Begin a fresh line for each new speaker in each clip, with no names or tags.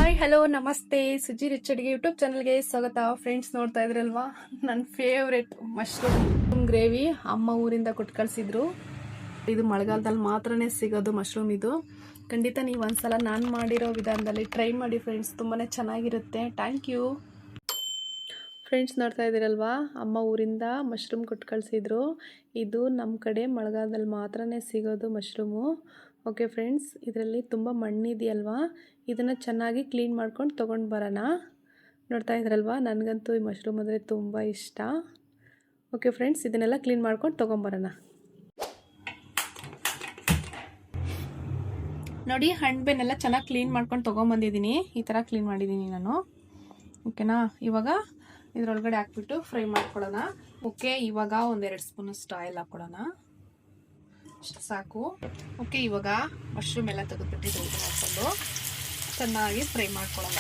Hi hello ನಮಸ್ತೆ. Suji rich ಅಡಿಗೆ YouTube ಚಾನಲ್ಗೆ ಸ್ವಾಗತ. ಫ್ರೆಂಡ್ಸ್, ನೋಡ್ತಾ ಇದ್ರಲ್ವಾ, ನನ್ನ ಫೇವ್ರೆಟ್ ಮಶ್ರೂಮ್ ಗ್ರೇವಿ ಅಮ್ಮ ಊರಿಂದ ಕೊಟ್ಟು ಕಳಿಸಿದ್ರು. ಇದು ಮಳೆಗಾಲದಲ್ಲಿ ಮಾತ್ರನೇ ಸಿಗೋದು ಮಶ್ರೂಮ್. ಇದು ಖಂಡಿತ ನೀವು ಒಂದ್ಸಲ ನಾನು ಮಾಡಿರೋ ವಿಧಾನದಲ್ಲಿ ಟ್ರೈ ಮಾಡಿ ಫ್ರೆಂಡ್ಸ್, ತುಂಬಾ ಚೆನ್ನಾಗಿರುತ್ತೆ. Thank you friends. ನೋಡ್ತಾ ಇದ್ದೀರಲ್ವಾ, ಅಮ್ಮ ಊರಿಂದ ಮಶ್ರೂಮ್ ಕೊಟ್ಟು ಕಳಿಸಿದ್ರು. ಇದು ನಮ್ಮ ಕಡೆ ಮಳೆಗಾಲದಲ್ಲಿ ಮಾತ್ರನೇ ಸಿಗೋದು ಮಶ್ರೂಮು. ಓಕೆ ಫ್ರೆಂಡ್ಸ್, ಇದರಲ್ಲಿ ತುಂಬ ಮಣ್ಣಿದೆಯಲ್ವಾ, ಇದನ್ನು ಚೆನ್ನಾಗಿ ಕ್ಲೀನ್ ಮಾಡ್ಕೊಂಡು ತೊಗೊಂಡು ಬರೋಣ. ನೋಡ್ತಾ ಇದ್ರಲ್ವಾ, ನನಗಂತೂ ಈ ಮಶ್ರೂಮ್ ಅಂದರೆ ತುಂಬ ಇಷ್ಟ. ಓಕೆ ಫ್ರೆಂಡ್ಸ್, ಇದನ್ನೆಲ್ಲ ಕ್ಲೀನ್ ಮಾಡ್ಕೊಂಡು ತೊಗೊಂಬರೋಣ. ನೋಡಿ, ಹಣ್ಣುಬೇನೆಲ್ಲ ಚೆನ್ನಾಗಿ ಕ್ಲೀನ್ ಮಾಡ್ಕೊಂಡು ತೊಗೊಂಬಂದಿದ್ದೀನಿ. ಈ ಥರ ಕ್ಲೀನ್ ಮಾಡಿದ್ದೀನಿ ನಾನು. ಓಕೆನಾ, ಇವಾಗ ಇದರೊಳಗಡೆ ಹಾಕ್ಬಿಟ್ಟು ಫ್ರೈ ಮಾಡ್ಕೊಳ್ಳೋಣ. ಓಕೆ, ಇವಾಗ ಒಂದೆರಡು ಸ್ಪೂನಷ್ಟು ಆಯಿಲ್ ಹಾಕ್ಕೊಳ್ಳೋಣ. ಅಷ್ಟು ಸಾಕು. ಓಕೆ, ಇವಾಗ ಮಶ್ರೂಮ್ ಎಲ್ಲ ತೆಗೆದುಬಿಟ್ಟು ಇದು ಹಾಕ್ಕೊಂಡು ಚೆನ್ನಾಗಿ ಫ್ರೈ ಮಾಡ್ಕೊಳ್ಳೋಣ.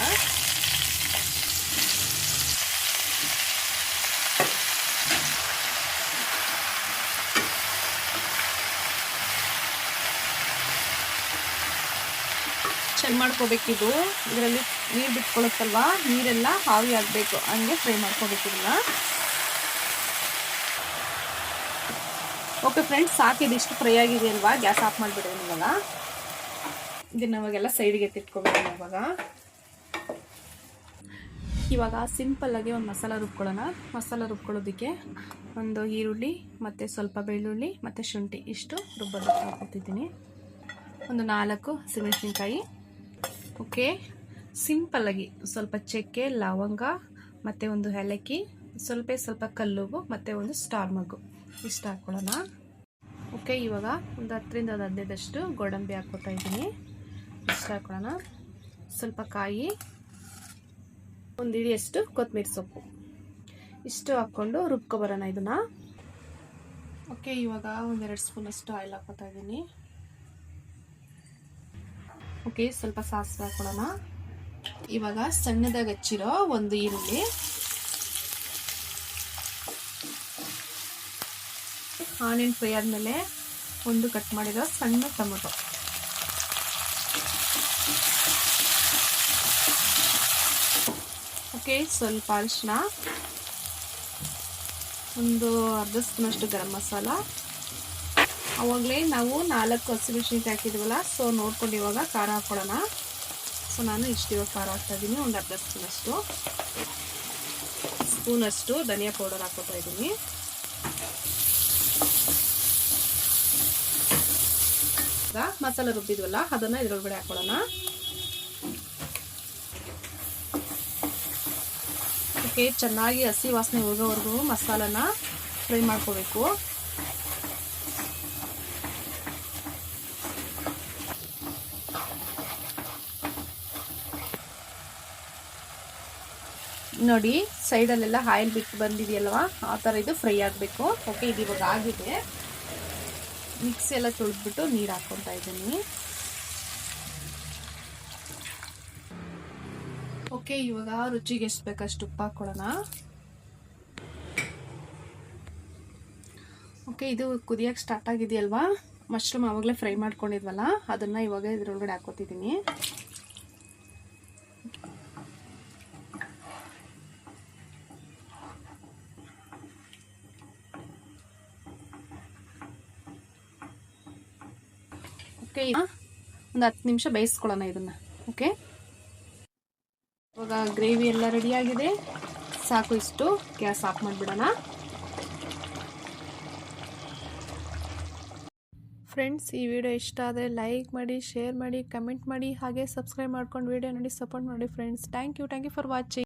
ಚೆಂದ ಮಾಡ್ಕೋಬೇಕಿದು. ಇದರಲ್ಲಿ ನೀರು ಬಿಟ್ಕೊಳ್ಳುತ್ತಲ್ವಾ, ನೀರೆಲ್ಲ ಆವಿ ಆಗಬೇಕು, ಹಂಗೆ ಫ್ರೈ ಮಾಡ್ಕೋಬೇಕಿಲ್ಲ. ಓಕೆ ಫ್ರೆಂಡ್ಸ್, ಸಾಕಿದಿಷ್ಟು ಫ್ರೈ ಆಗಿದೆಯಲ್ವಾ, ಗ್ಯಾಸ್ ಆಫ್ ಮಾಡಿಬಿಡೋಣ. ಇದನ್ನ ಇವಾಗೆಲ್ಲ ಸೈಡ್ಗೆ ಎತ್ತಿಟ್ಕೊಬೇಕು. ಇವಾಗ ಸಿಂಪಲ್ಲಾಗಿ ಒಂದು ಮಸಾಲ ರುಬ್ಕೊಳ್ಳೋಣ. ಮಸಾಲ ರುಬ್ಕೊಳ್ಳೋದಕ್ಕೆ ಒಂದು ಈರುಳ್ಳಿ ಮತ್ತು ಸ್ವಲ್ಪ ಬೆಳ್ಳುಳ್ಳಿ ಮತ್ತು ಶುಂಠಿ ಇಷ್ಟು ರುಬ್ಬೋದಕ್ಕೆ ಹಾಕ್ಕೊತಿದ್ದೀನಿ. ಒಂದು 4 ಹಸಿಮೆಣಸಿನ್ಕಾಯಿ. ಓಕೆ, ಸಿಂಪಲ್ಲಾಗಿ ಸ್ವಲ್ಪ ಚಕ್ಕೆ, ಲವಂಗ ಮತ್ತು ಒಂದು ಏಲಕ್ಕಿ, ಸ್ವಲ್ಪ ಕಲ್ಲುಗು ಮತ್ತು ಒಂದು ಸ್ಟಾರ್ ಮಗ್ಗು ಇಷ್ಟು ಹಾಕ್ಕೊಳ್ಳೋಣ. ಓಕೆ, ಇವಾಗ ಒಂದು 10ರಿಂದ 15 ಗೋಡಂಬಿ ಹಾಕ್ಕೊತಾ ಇದ್ದೀನಿ. ಇಷ್ಟು ಹಾಕ್ಕೊಳ್ಳೋಣ. ಸ್ವಲ್ಪ ಕಾಯಿ, ಒಂದು ಹಿಡಿಯಷ್ಟು ಕೊತ್ತಂಬರಿ ಸೊಪ್ಪು ಇಷ್ಟು ಹಾಕ್ಕೊಂಡು ರುಬ್ಕೊಬರೋಣ ಇದನ್ನು. ಓಕೆ, ಇವಾಗ ಒಂದೆರಡು ಸ್ಪೂನಷ್ಟು ಆಯಿಲ್ ಹಾಕ್ಕೊತಾ ಇದ್ದೀನಿ. ಓಕೆ, ಸ್ವಲ್ಪ ಸಾಸಿವೆ ಹಾಕ್ಕೊಳ್ಳೋಣ. ಇವಾಗ ಸಣ್ಣದಾಗಿ ಹಚ್ಚಿರೋ ಒಂದು ಈರುಳ್ಳಿ, ಆನಿಯನ್ ಫ್ರೈ ಆದಮೇಲೆ ಒಂದು ಕಟ್ ಮಾಡಿರೋ ಸಣ್ಣ ಟೊಮೊಟೊ, ಓಕೆ, ಸ್ವಲ್ಪ ಅರಿಶಿನ, ಒಂದು ಅರ್ಧ ಸ್ಪೂನಷ್ಟು ಗರಂ ಮಸಾಲ. ಅವಾಗಲೇ ನಾವು 4 ಹಸಿಮೆಣಸಿನ್ಕಾಯಿ ಹಾಕಿದ್ವಲ್ಲ, ಸೊ ನೋಡ್ಕೊಂಡು ಇವಾಗ ಖಾರ ಹಾಕ್ಕೊಳ್ಳೋಣ. ಸೊ ನಾನು ಇವಾಗ ಖಾರ ಹಾಕ್ತಾ ಇದ್ದೀನಿ. ಒಂದು ಅರ್ಧ ಸ್ಪೂನಷ್ಟು ಧನಿಯಾ ಪೌಡರ್ ಹಾಕ್ಕೊತಾ ಇದ್ದೀನಿ. ಮಸಾಲ ರುಬ್ಬಿದ್ವಲ್ಲ, ಅದನ್ನು ಇದರೊಳಗಡೆ ಹಾಕೊಳ್ಳೋಣ. ಓಕೆ, ಚೆನ್ನಾಗಿ ಹಸಿ ವಾಸನೆ ಹೋಗೋವರೆಗೂ ಮಸಾಲನ ಫ್ರೈ ಮಾಡ್ಕೋಬೇಕು. ನೋಡಿ, ಸೈಡಲ್ಲೆಲ್ಲ ಆಯಿಲ್ ಬಿಟ್ಟು ಬಂದಿದೆಯಲ್ವಾ, ಆ ಥರ ಇದು ಫ್ರೈ ಆಗಬೇಕು. ಓಕೆ, ಇದು ಇವಾಗ ಆಗಿದೆ. ಮಿಕ್ಸಿ ಎಲ್ಲ ತೊಳೆದ್ಬಿಟ್ಟು ನೀರು ಹಾಕ್ಕೊತಾ ಇದ್ದೀನಿ. ಓಕೆ, ಇವಾಗ ರುಚಿಗೆ ಎಷ್ಟು ಬೇಕಷ್ಟು ಉಪ್ಪು ಹಾಕ್ಕೊಳ್ಳೋಣ. ಓಕೆ, ಇದು ಕುದಿಯೋಕ್ಕೆ ಸ್ಟಾರ್ಟ್ ಆಗಿದೆಯಲ್ವಾ, ಮಶ್ರೂಮ್ ಆವಾಗಲೇ ಫ್ರೈ ಮಾಡ್ಕೊಂಡಿದ್ವಲ್ಲ, ಅದನ್ನು ಇವಾಗ ಇದರೊಳಗಡೆ ಹಾಕ್ಕೊತಿದ್ದೀನಿ. ಓಕೆ, ಒಂದು 10 ನಿಮಿಷ ಬೇಯಿಸ್ಕೊಳ್ಳೋಣ ಇದನ್ನು. ಓಕೆ, ಇವಾಗ ಗ್ರೇವಿ ಎಲ್ಲ ರೆಡಿಯಾಗಿದೆ. ಸಾಕು, ಇಷ್ಟು. ಗ್ಯಾಸ್ ಆಫ್ ಮಾಡಿಬಿಡೋಣ. ಫ್ರೆಂಡ್ಸ್, ಈ ವಿಡಿಯೋ ಇಷ್ಟ ಆದರೆ ಲೈಕ್ ಮಾಡಿ, ಶೇರ್ ಮಾಡಿ, ಕಮೆಂಟ್ ಮಾಡಿ, ಹಾಗೆ ಸಬ್ಸ್ಕ್ರೈಬ್ ಮಾಡ್ಕೊಂಡು ವಿಡಿಯೋ ನೋಡಿ ಸಪೋರ್ಟ್ ಮಾಡಿ friends. Thank you for watching.